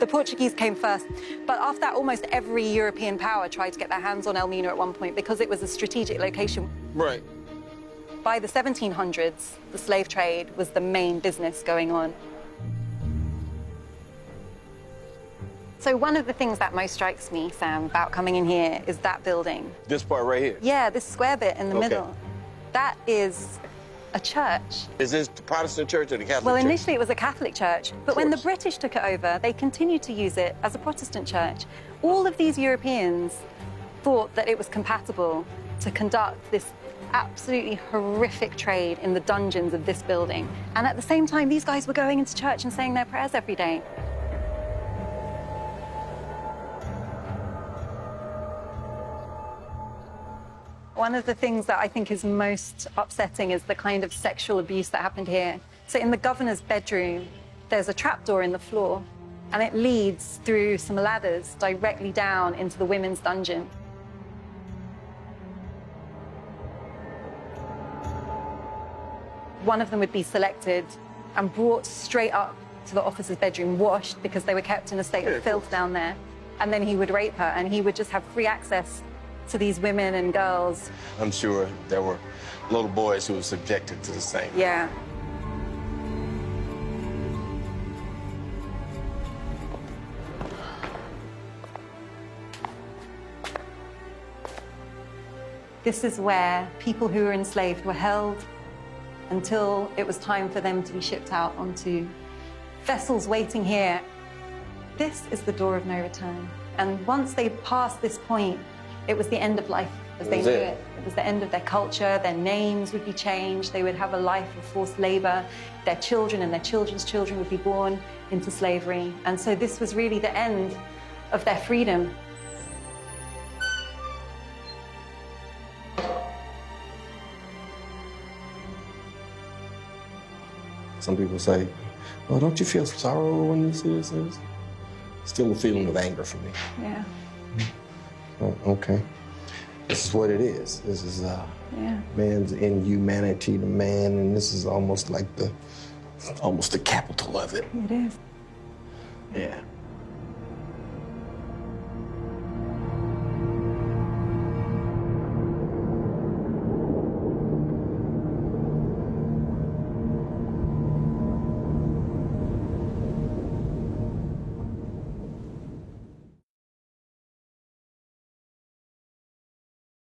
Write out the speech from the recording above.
The Portuguese came first, but after that, almost every European power tried to get their hands on Elmina at one point because it was a strategic location. Right. By the 1700s, the slave trade was the main business going on. So one of the things that most strikes me, Sam, about coming in here is that building. This part right here? Yeah, this square bit in the Okay. middle. That is a church. Is this the Protestant church or the Catholic Well, church? initially it was a Catholic church, but when the British took it over, they continued to use it as a Protestant church. All of these Europeans thought that it was compatible to conduct this absolutely horrific trade in the dungeons of this building. And at the same time, these guys were going into church and saying their prayers every day. One of the things that I think is most upsetting is the kind of sexual abuse that happened here. So in the governor's bedroom, there's a trapdoor in the floor, and it leads through some ladders directly down into the women's dungeon. One of them would be selected and brought straight up to the officer's bedroom, washed, because they were kept in a state of filth down there. And then he would rape her, and he would just have free access to these women and girls. I'm sure there were little boys who were subjected to the same. Yeah. This is where people who were enslaved were held until it was time for them to be shipped out onto vessels waiting here. This is the door of no return. And once they passed this point, it was the end of life as they knew it. It was the end of their culture. Their names would be changed. They would have a life of forced labor. Their children and their children's children would be born into slavery. And so this was really the end of their freedom. Some people say, well, don't you feel sorrow when you see this? Still a feeling of anger for me. Yeah. Oh, okay. This is what it is. This is man's inhumanity to man, and this is almost like the capital of it. It is. Yeah.